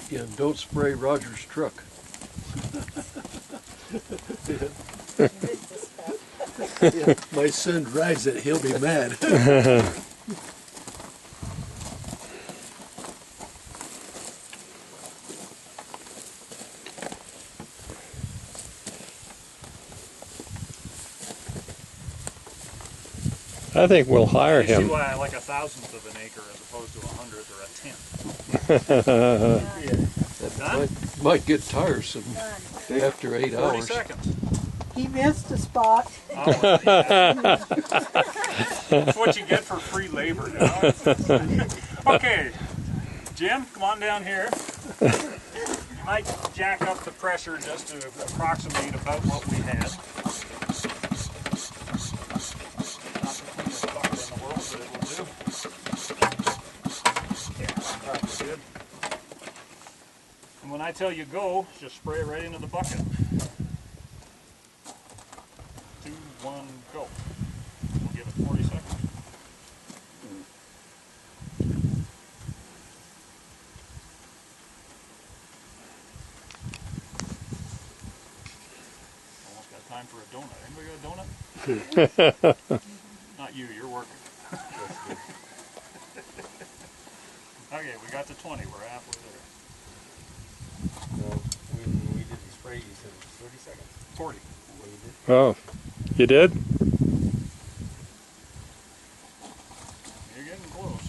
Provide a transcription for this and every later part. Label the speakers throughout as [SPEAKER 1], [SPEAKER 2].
[SPEAKER 1] Yeah, don't spray Roger's truck. Yeah, my son rides it, he'll be mad.
[SPEAKER 2] I think we'll hire
[SPEAKER 3] You see
[SPEAKER 2] him.
[SPEAKER 3] why I like 1/1000th of an acre as opposed to 100th or a 10th.
[SPEAKER 1] Yeah.
[SPEAKER 3] Done?
[SPEAKER 1] Might get tiresome after 8
[SPEAKER 3] 30
[SPEAKER 1] hours.
[SPEAKER 3] seconds.
[SPEAKER 4] He missed a spot.
[SPEAKER 3] Oh, yeah. That's what you get for free labor now. Okay, Jim, come on down here. You might jack up the pressure just to approximate about what we had. Not the cleanest bucket in the world, but it will do. Yeah, that's probably good. And when I tell you go, just spray it right into the bucket. 2, 1, go. We'll give it 40 seconds. Almost got time for a donut. Anybody got a donut? Not you, you're working. Okay, we got to 20. We're halfway there.
[SPEAKER 5] Well, when we did the spray, you said it was 30 seconds.
[SPEAKER 3] 40.
[SPEAKER 5] What you did?
[SPEAKER 2] Oh, you did?
[SPEAKER 3] You're getting close.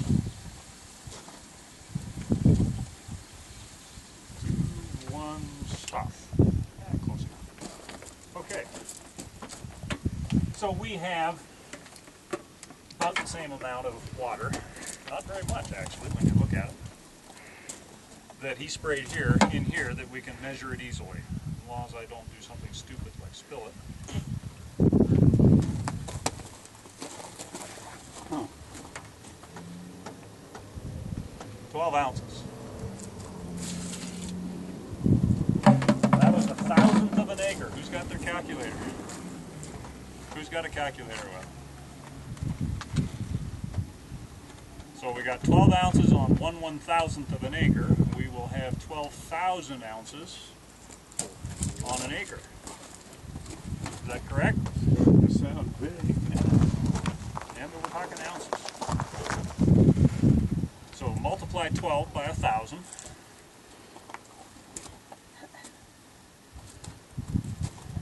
[SPEAKER 3] 2, 1, stop. Yeah, close enough. Okay. So we have about the same amount of water, not very much actually when you look at it, that he sprayed here, in here, that we can measure it easily, as long as I don't do something stupid like spill it. 12 ounces. That was 1/1000th of an acre. Who's got their calculator? Who's got a calculator with? So we got 12 ounces on 1/1000th of an acre. We will have 12,000 ounces on an acre. Is that correct?
[SPEAKER 1] You sound big.
[SPEAKER 3] Yeah, but we're talking ounces. So multiply 12 by 1,000.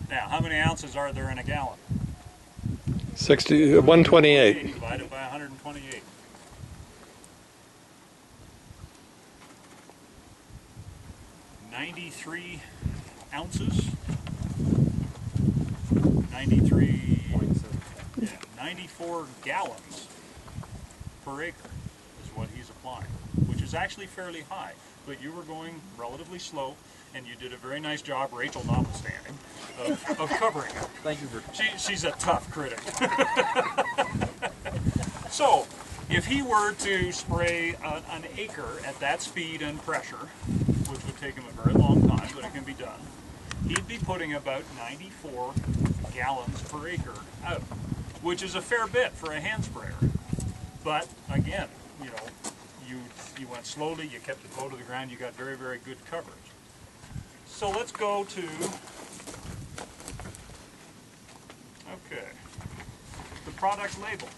[SPEAKER 3] Now, how many ounces are there in a gallon?
[SPEAKER 2] 128.
[SPEAKER 3] Divided by 128. 93 ounces. 94 gallons per acre is what he's applying, which is actually fairly high. But you were going relatively slow, and you did a very nice job, Rachel notwithstanding, of covering it.
[SPEAKER 5] Thank you for...
[SPEAKER 3] She's a tough critic. So, if he were to spray an acre at that speed and pressure, which would take him a very long time, but it can be done, he'd be putting about 94 gallons per acre out, which is a fair bit for a hand sprayer. But again, you know, you went slowly, you kept it low to the ground, you got very, very good coverage. So let's go to, okay, the product label.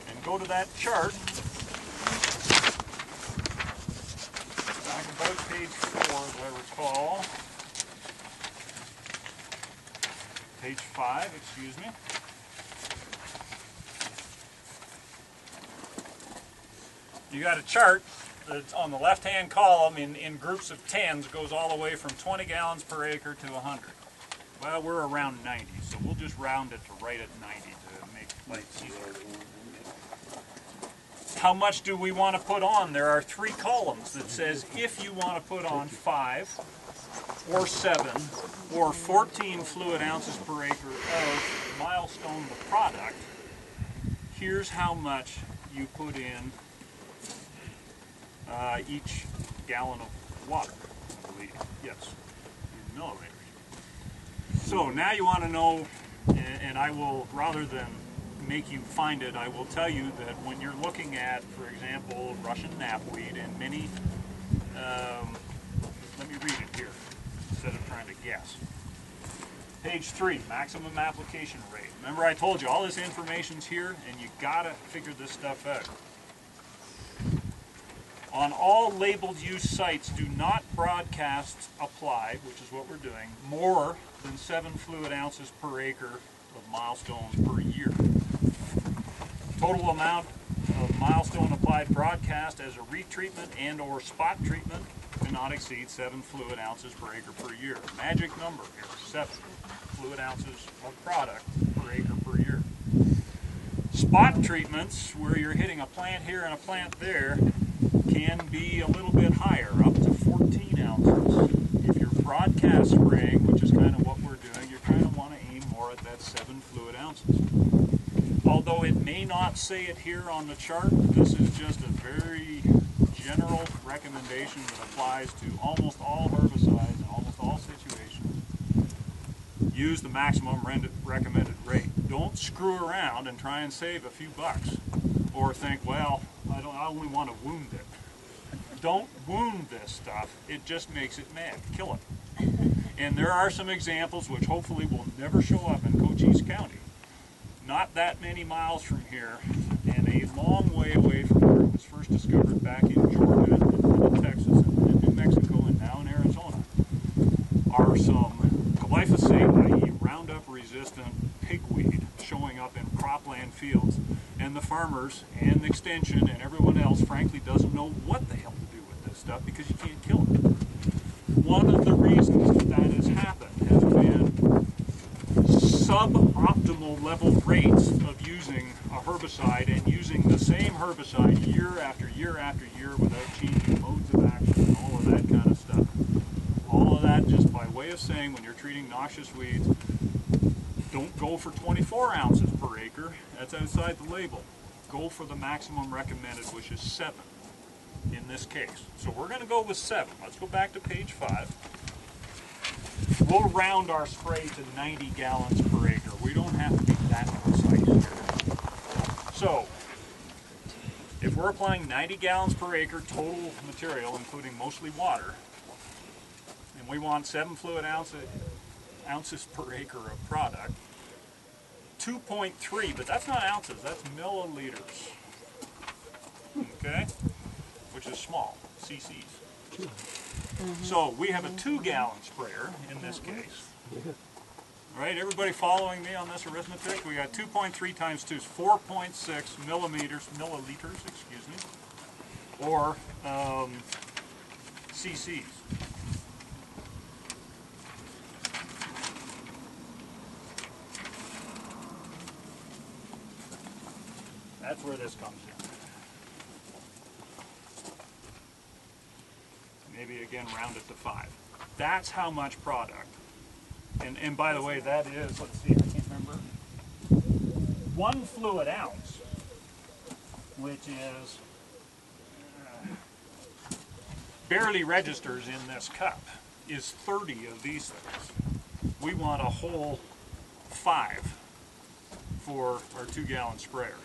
[SPEAKER 3] And go to that chart. Back about page 4, as I recall. Page 5, excuse me. You got a chart that's on the left-hand column in groups of 10s, goes all the way from 20 gallons per acre to 100. Well, we're around 90, so we'll just round it to right at 90 to make life easier. How much do we want to put on? There are 3 columns that says if you want to put on 5 or 7 or 14 fluid ounces per acre of Milestone, the product, here's how much you put in each gallon of water, I believe. Yes, in milliliters. So now you want to know, and I will, rather than make you find it, I will tell you that when you're looking at, for example, Russian knapweed and many, let me read it here instead of trying to guess. Page 3, maximum application rate. Remember I told you all this information's here and you gotta figure this stuff out. On all labeled use sites, do not broadcast apply, which is what we're doing, more than 7 fluid ounces per acre of milestones per year. Total amount of milestone applied broadcast as a retreatment and or spot treatment cannot exceed 7 fluid ounces per acre per year. Magic number here, 7 fluid ounces of product per acre per year. Spot treatments, where you're hitting a plant here and a plant there, can be a little bit higher, up to 14 ounces. If you're broadcast spraying, which is kind of what we're doing, you're going to want to aim more at that 7 fluid ounces. Although it may not say it here on the chart, this is just a very general recommendation that applies to almost all herbicides in almost all situations. Use the maximum recommended rate. Don't screw around and try and save a few bucks, or think, well, I only want to wound it. Don't wound this stuff. It just makes it mad. Kill it. And there are some examples which hopefully will never show up in Cochise County. Not that many miles from here, and a long way away from where it was first discovered back in Georgia, and Texas, and New Mexico, and now in Arizona, are some glyphosate, i.e. Roundup resistant pigweed showing up in cropland fields. And the farmers and Extension and everyone else frankly doesn't know what the hell to do with this stuff because you can't kill it. One of the reasons that has happened has been suboptimal level rates of using a herbicide and using the same herbicide year after year after year without changing modes of action and all of that kind of stuff. All of that just by way of saying when you're treating noxious weeds, don't go for 24 ounces per acre. That's outside the label. Go for the maximum recommended, which is 7 in this case. So we're going to go with 7. Let's go back to page 5. We'll round our spray to 90 gallons per acre. We don't have to be that precise here. So, if we're applying 90 gallons per acre total material, including mostly water, and we want 7 fluid ounces per acre of product, 2.3, but that's not ounces, that's milliliters, okay, which is small, cc's. So we have a 2-gallon sprayer in this case. All right, everybody following me on this arithmetic? We got 2.3 times 2 is 4.6 milliliters, excuse me, or cc's. That's where this comes in. Maybe again round it to 5. That's how much product. And by the way, that is, let's see, I can't remember, 1 fluid ounce, which is barely registers in this cup, is 30 of these things. We want a whole 5 for our 2-gallon sprayer.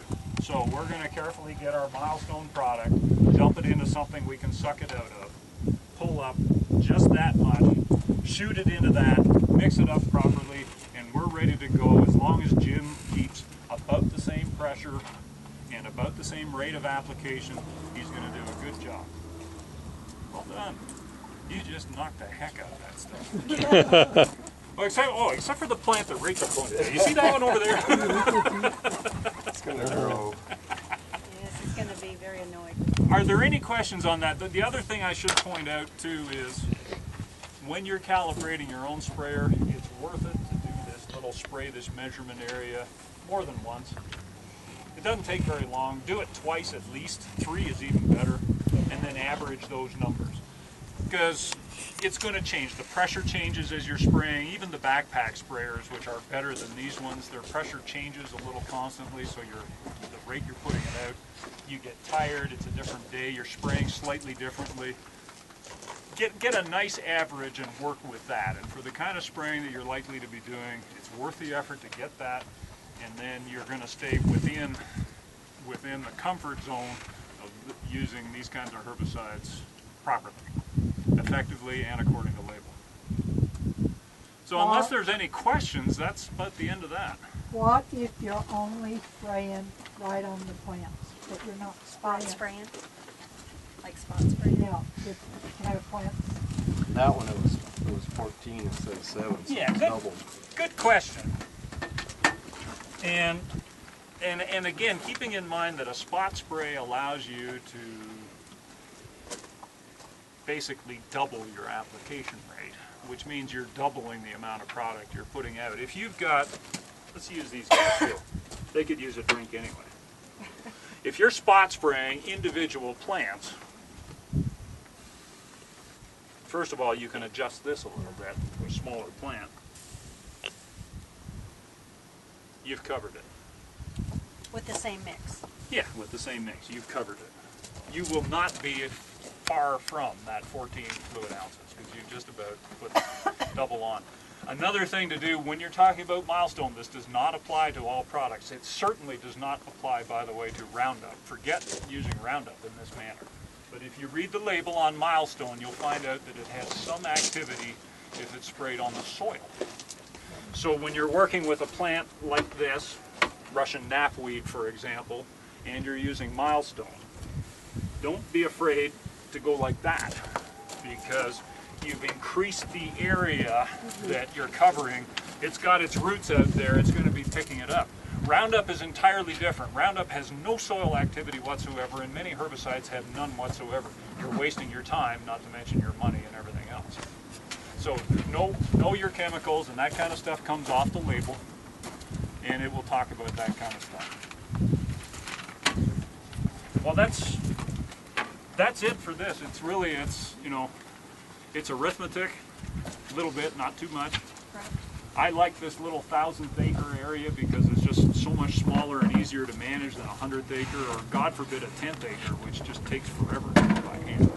[SPEAKER 3] So we're going to carefully get our milestone product, dump it into something we can suck it out of, pull up just that much, shoot it into that, mix it up properly, and we're ready to go as long as Jim keeps about the same pressure and about the same rate of application. He's going to do a good job. Well done. You just knocked the heck out of that stuff. Except for the plant that Rachel pointed at. You see that one over there?
[SPEAKER 5] It's going to grow.
[SPEAKER 6] Yes, it's going to be very annoying.
[SPEAKER 3] Are there any questions on that? The other thing I should point out too is when you're calibrating your own sprayer, it's worth it to do this little spray, this measurement area, more than once. It doesn't take very long. Do it twice at least. 3 is even better. And then average those numbers. Because it's going to change. The pressure changes as you're spraying. Even the backpack sprayers, which are better than these ones, their pressure changes a little constantly, so the rate you're putting it out, you get tired, it's a different day, you're spraying slightly differently. Get a nice average and work with that. And for the kind of spraying that you're likely to be doing, it's worth the effort to get that. and then you're going to stay within the comfort zone of using these kinds of herbicides properly, effectively, and according to label. So unless there's any questions, that's about the end of that.
[SPEAKER 4] What if you're only spraying right on the plants, but you're not
[SPEAKER 6] Spot
[SPEAKER 4] spraying?
[SPEAKER 6] spraying? Like spot spraying?
[SPEAKER 4] Yeah, if you have plants.
[SPEAKER 5] That one, it was 14 instead of 7, so
[SPEAKER 3] Yeah,
[SPEAKER 5] it's
[SPEAKER 3] good.
[SPEAKER 5] doubled.
[SPEAKER 3] Good question. And again, keeping in mind that a spot spray allows you to basically double your application rate, which means you're doubling the amount of product you're putting out. If you've got, let's use these guys here. They could use a drink anyway. If you're spot spraying individual plants, first of all, you can adjust this a little bit for a smaller plant. You've covered it.
[SPEAKER 6] With the same mix.
[SPEAKER 3] Yeah, with the same mix, you've covered it. You will not be far from that 14 fluid ounces because you just about put double on. Another thing to do when you're talking about milestone, this does not apply to all products. It certainly does not apply, by the way, to Roundup. Forget using Roundup in this manner. But if you read the label on milestone, you'll find out that it has some activity if it's sprayed on the soil. So when you're working with a plant like this, Russian knapweed for example, and you're using milestone, don't be afraid to go like that because you've increased the area that you're covering. It's got its roots out there, it's going to be picking it up. Roundup is entirely different. Roundup has no soil activity whatsoever, and many herbicides have none whatsoever. You're wasting your time, not to mention your money and everything else. So know your chemicals, and that kind of stuff comes off the label, and it will talk about that kind of stuff. Well, that's it for this. It's really, it's arithmetic, a little bit, not too much.
[SPEAKER 6] Right.
[SPEAKER 3] I like this little 1,000th acre area because it's just so much smaller and easier to manage than a 100th acre, or God forbid a 10th acre, which just takes forever to do by hand.